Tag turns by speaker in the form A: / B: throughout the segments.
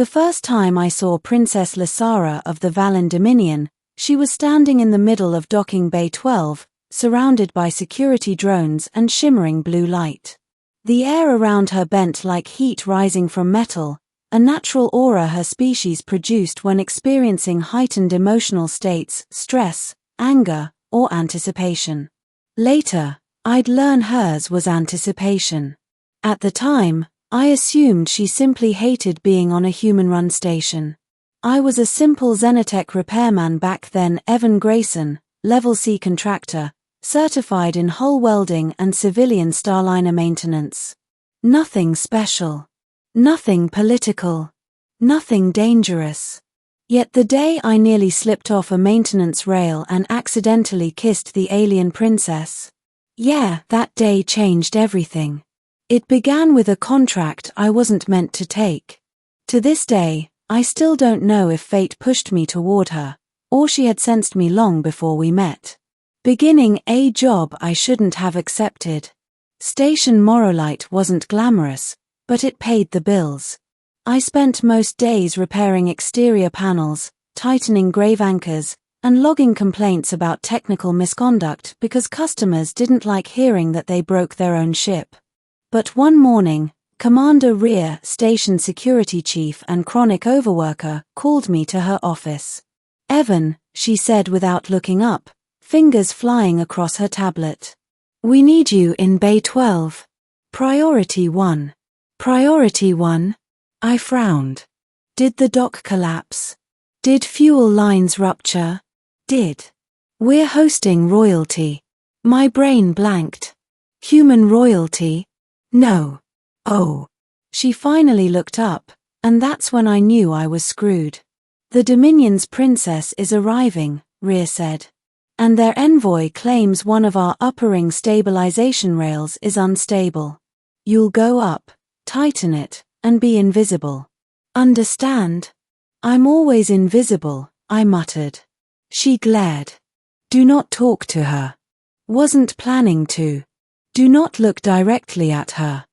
A: The first time I saw Princess Lysara of the Valen Dominion, she was standing in the middle of docking Bay 12, surrounded by security drones and shimmering blue light. The air around her bent like heat rising from metal, a natural aura her species produced when experiencing heightened emotional states, stress, anger, or anticipation. Later, I'd learn hers was anticipation. At the time, I assumed she simply hated being on a human-run station. I was a simple Xenotech repairman back then. Evan Grayson, Level C contractor, certified in hull welding and civilian Starliner maintenance. Nothing special. Nothing political. Nothing dangerous. Yet the day I nearly slipped off a maintenance rail and accidentally kissed the alien princess. Yeah, that day changed everything. It began with a contract I wasn't meant to take. To this day, I still don't know if fate pushed me toward her, or she had sensed me long before we met. Beginning a job I shouldn't have accepted. Station Morolite wasn't glamorous, but it paid the bills. I spent most days repairing exterior panels, tightening grave anchors, and logging complaints about technical misconduct because customers didn't like hearing that they broke their own ship. But one morning, Commander Rear, station security chief and chronic overworker, called me to her office. "Evan," she said without looking up, fingers flying across her tablet. "We need you in Bay 12. Priority 1. Priority 1? I frowned. Did the dock collapse? Did fuel lines rupture? Did. We're hosting royalty. My brain blanked. Human royalty? No. Oh. She finally looked up, and that's when I knew I was screwed. The Dominion's princess is arriving, Rear said. And their envoy claims one of our upper ring stabilization rails is unstable. You'll go up, tighten it, and be invisible. Understand? I'm always invisible, I muttered. She glared. Do not talk to her. Wasn't planning to. Do not look directly at her.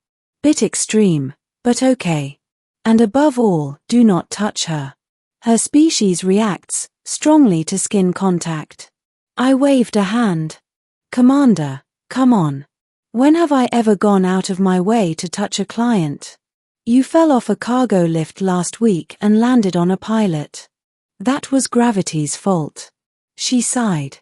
A: Bit extreme, but okay. And above all, do not touch her. Her species reacts strongly to skin contact. I waved a hand. Commander, come on. When have I ever gone out of my way to touch a client? You fell off a cargo lift last week and landed on a pilot. That was gravity's fault. She sighed.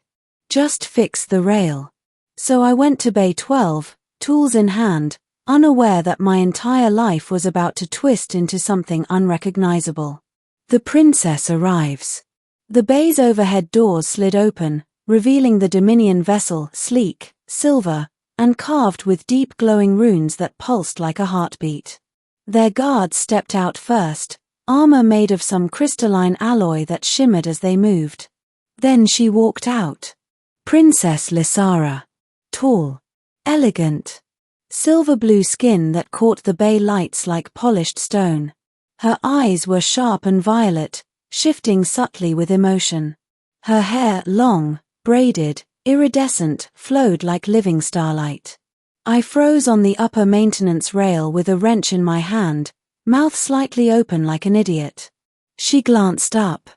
A: Just fix the rail. So I went to Bay 12, tools in hand, unaware that my entire life was about to twist into something unrecognizable. The princess arrives. The bay's overhead doors slid open, revealing the Dominion vessel, sleek, silver, and carved with deep glowing runes that pulsed like a heartbeat. Their guards stepped out first, armor made of some crystalline alloy that shimmered as they moved. Then she walked out. Princess Lysara. Tall. Elegant. Silver blue skin that caught the bay lights like polished stone. Her eyes were sharp and violet, shifting subtly with emotion. Her hair, long, braided, iridescent, flowed like living starlight. I froze on the upper maintenance rail with a wrench in my hand, mouth slightly open like an idiot. She glanced up.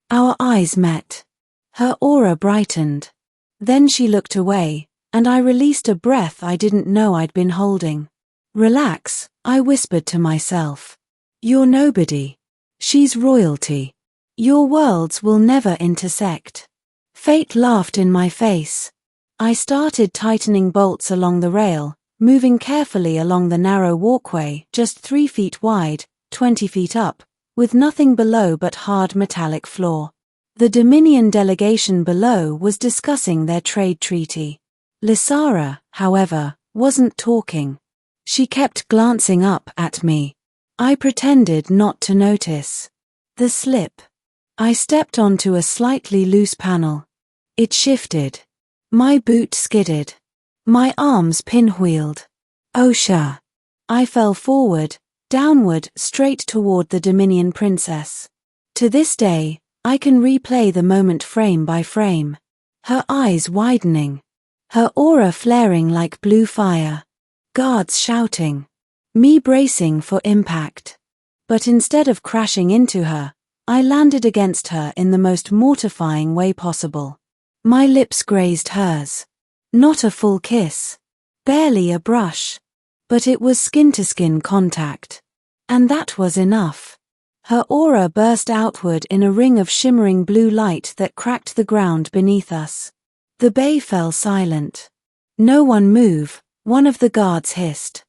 A: Our eyes met. Her aura brightened. Then she looked away, and I released a breath I didn't know I'd been holding. Relax, I whispered to myself. You're nobody. She's royalty. Your worlds will never intersect. Fate laughed in my face. I started tightening bolts along the rail, moving carefully along the narrow walkway, just 3 feet wide, 20 feet up, with nothing below but hard metallic floor. The Dominion delegation below was discussing their trade treaty. Lysara, however, wasn't talking. She kept glancing up at me. I pretended not to notice. The slip. I stepped onto a slightly loose panel. It shifted. My boot skidded. My arms pinwheeled. Osha. I fell forward, downward, straight toward the Dominion princess. To this day, I can replay the moment frame by frame. Her eyes widening. Her aura flaring like blue fire. Guards shouting. Me bracing for impact. But instead of crashing into her, I landed against her in the most mortifying way possible. My lips grazed hers. Not a full kiss. Barely a brush. But it was skin-to-skin contact. And that was enough. Her aura burst outward in a ring of shimmering blue light that cracked the ground beneath us. The bay fell silent. "No one move," one of the guards hissed.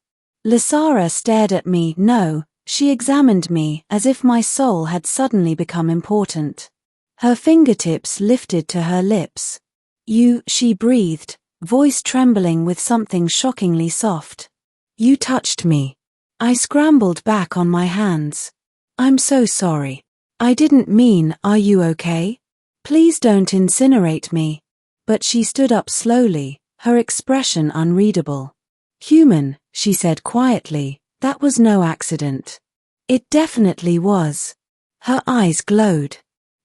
A: Lysara stared at me. No, she examined me as if my soul had suddenly become important. Her fingertips lifted to her lips. "You," she breathed, voice trembling with something shockingly soft. "You touched me." I scrambled back on my hands. "I'm so sorry. I didn't mean, are you okay? Please don't incinerate me." But she stood up slowly, her expression unreadable. "Human," she said quietly, "that was no accident." It definitely was. Her eyes glowed.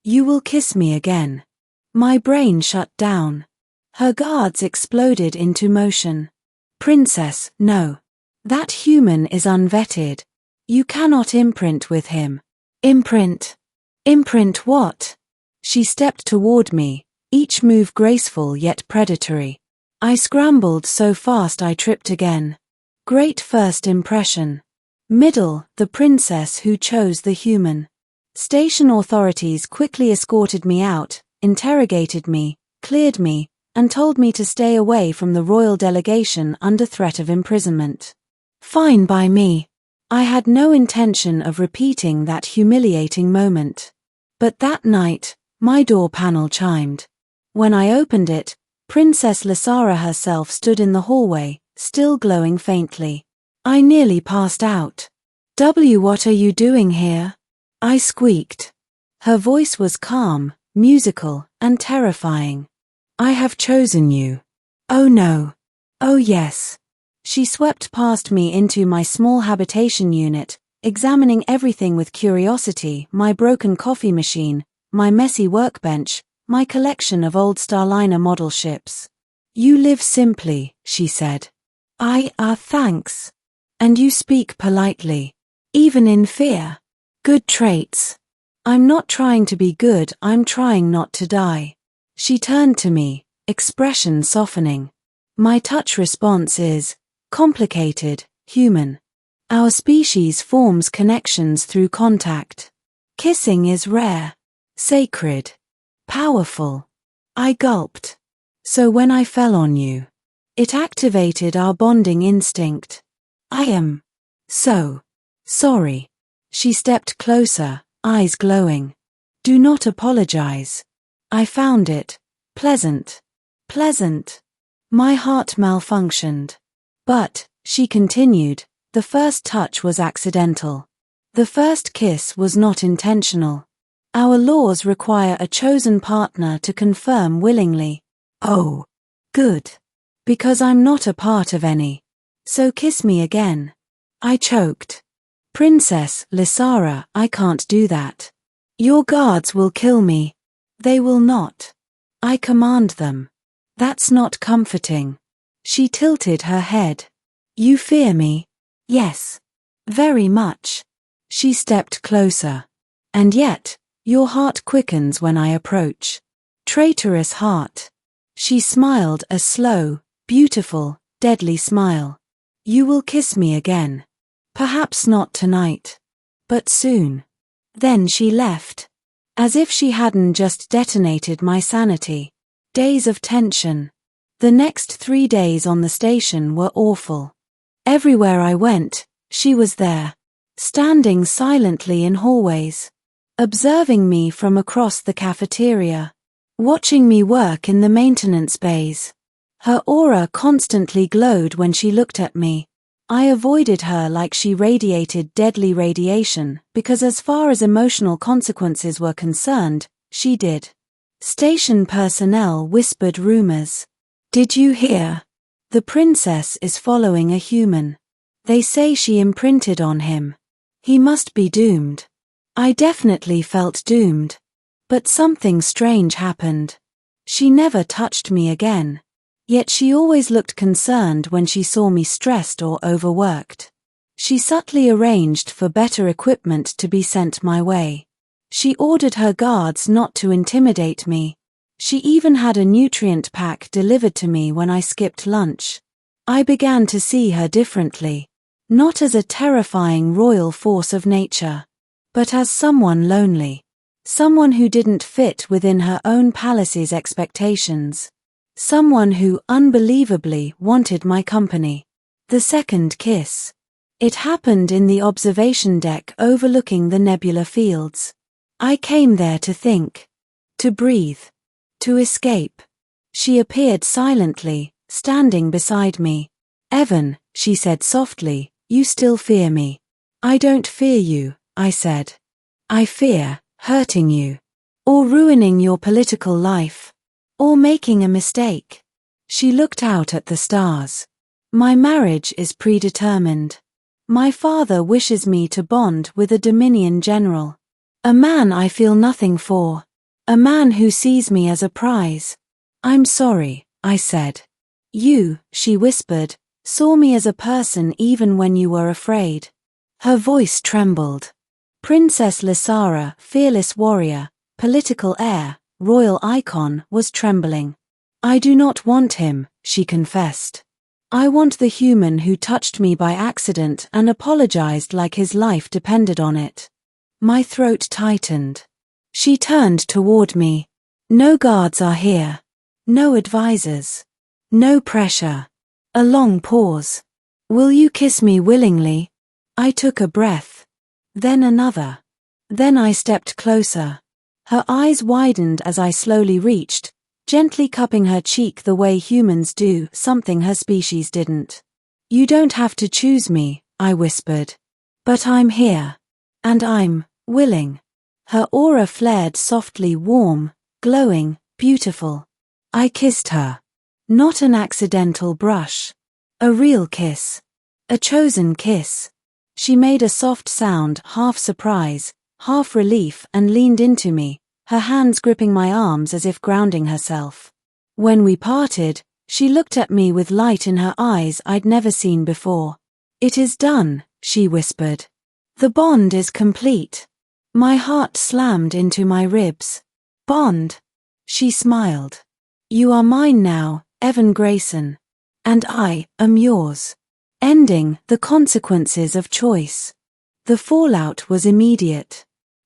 A: "You will kiss me again." My brain shut down. Her guards exploded into motion. "Princess, no. That human is unvetted. You cannot imprint with him." "Imprint? Imprint what?" She stepped toward me, each move graceful yet predatory. I scrambled so fast I tripped again. Great first impression. Middle, the princess who chose the human. Station authorities quickly escorted me out, interrogated me, cleared me, and told me to stay away from the royal delegation under threat of imprisonment. Fine by me. I had no intention of repeating that humiliating moment. But that night, my door panel chimed. When I opened it, Princess Lysara herself stood in the hallway, still glowing faintly. I nearly passed out. What are you doing here?" I squeaked. Her voice was calm, musical, and terrifying. "I have chosen you." "Oh no." "Oh yes." She swept past me into my small habitation unit, examining everything with curiosity: my broken coffee machine, my messy workbench, my collection of old Starliner model ships. "You live simply," she said. Thanks. And you speak politely. Even in fear. Good traits. I'm not trying to be good, I'm trying not to die." She turned to me, expression softening. "My touch response is complicated, human. Our species forms connections through contact. Kissing is rare, sacred, powerful." I gulped. "So when I fell on you, it activated our bonding instinct. I am so sorry." She stepped closer, eyes glowing. "Do not apologize. I found it pleasant. Pleasant." My heart malfunctioned. "But," she continued, "the first touch was accidental. The first kiss was not intentional. Our laws require a chosen partner to confirm willingly." "Oh, good. Because I'm not a part of any. So kiss me again." I choked. "Princess Lysara, I can't do that. Your guards will kill me." "They will not. I command them." "That's not comforting." She tilted her head. "You fear me?" "Yes. Very much." She stepped closer. "And yet, your heart quickens when I approach." "Traitorous heart." She smiled a slow, beautiful, deadly smile. "You will kiss me again. Perhaps not tonight. But soon." Then she left. As if she hadn't just detonated my sanity. Days of tension. The next 3 days on the station were awful. Everywhere I went, she was there. Standing silently in hallways. Observing me from across the cafeteria. Watching me work in the maintenance bays. Her aura constantly glowed when she looked at me. I avoided her like she radiated deadly radiation, because as far as emotional consequences were concerned, she did. Station personnel whispered rumors. "Did you hear? The princess is following a human. They say she imprinted on him. He must be doomed." I definitely felt doomed. But something strange happened. She never touched me again. Yet she always looked concerned when she saw me stressed or overworked. She subtly arranged for better equipment to be sent my way. She ordered her guards not to intimidate me. She even had a nutrient pack delivered to me when I skipped lunch. I began to see her differently. Not as a terrifying royal force of nature, but as someone lonely. Someone who didn't fit within her own palace's expectations. Someone who unbelievably wanted my company. The second kiss. It happened in the observation deck overlooking the nebula fields. I came there to think. To breathe. To escape. She appeared silently, standing beside me. "Evan," she said softly, "you still fear me." "I don't fear you," I said. "I fear hurting you. Or ruining your political life. Or making a mistake." She looked out at the stars. "My marriage is predetermined. My father wishes me to bond with a Dominion general. A man I feel nothing for. A man who sees me as a prize." "I'm sorry," I said. "You," she whispered, "saw me as a person even when you were afraid." Her voice trembled. Princess Lysara, fearless warrior, political heir, royal icon, was trembling. "I do not want him," she confessed. "I want the human who touched me by accident and apologized like his life depended on it." My throat tightened. She turned toward me. "No guards are here. No advisors. No pressure." A long pause. "Will you kiss me willingly?" I took a breath. Then another. Then I stepped closer. Her eyes widened as I slowly reached, gently cupping her cheek the way humans do, something her species didn't. "You don't have to choose me," I whispered. "But I'm here. And I'm willing." Her aura flared softly, warm, glowing, beautiful. I kissed her. Not an accidental brush. A real kiss. A chosen kiss. She made a soft sound, half surprise, half relief, and leaned into me, her hands gripping my arms as if grounding herself. When we parted, she looked at me with light in her eyes I'd never seen before. "It is done," she whispered. "The bond is complete." My heart slammed into my ribs. "Bond?" She smiled. "You are mine now, Evan Grayson. And I am yours." Ending the consequences of choice. The fallout was immediate.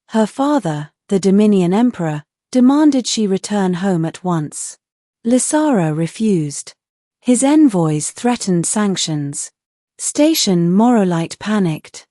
A: Her father, the Dominion Emperor, demanded she return home at once. Lysara refused. His envoys threatened sanctions. Station Morolite panicked.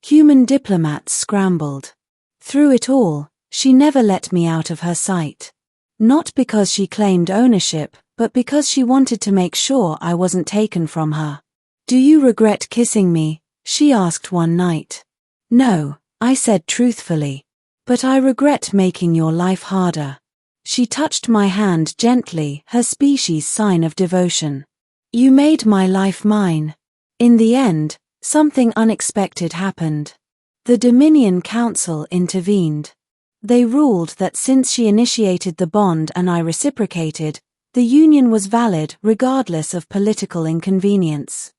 A: Human diplomats scrambled. Through it all, she never let me out of her sight. Not because she claimed ownership, but because she wanted to make sure I wasn't taken from her. "Do you regret kissing me?" she asked one night. "No," I said truthfully. "But I regret making your life harder." She touched my hand gently, her species' sign of devotion. "You made my life mine." In the end, something unexpected happened. The Dominion Council intervened. They ruled that since she initiated the bond and I reciprocated, the union was valid regardless of political inconvenience.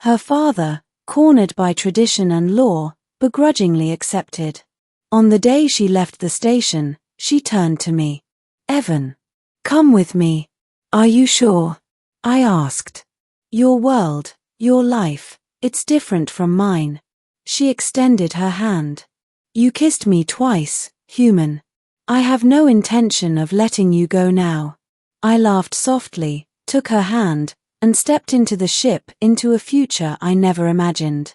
A: Her father, cornered by tradition and law, begrudgingly accepted. On the day she left the station, she turned to me. "Evan, come with me." "Are you sure?" I asked. "Your world, your life, it's different from mine." She extended her hand. "You kissed me twice, human. I have no intention of letting you go now." I laughed softly, took her hand, and stepped into the ship, into a future I never imagined.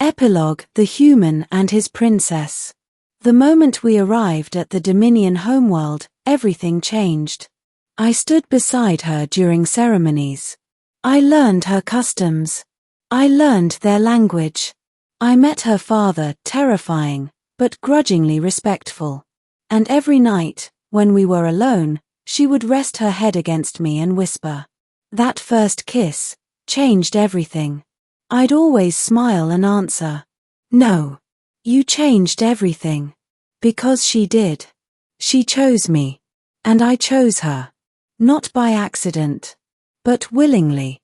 A: Epilogue: The Human and His Princess. The moment we arrived at the Dominion homeworld, everything changed. I stood beside her during ceremonies. I learned her customs. I learned their language. I met her father, terrifying, but grudgingly respectful. And every night, when we were alone, she would rest her head against me and whisper. That first kiss changed everything. I'd always smile and answer, "No, you changed everything." Because she did. She chose me. And I chose her. Not by accident. But willingly.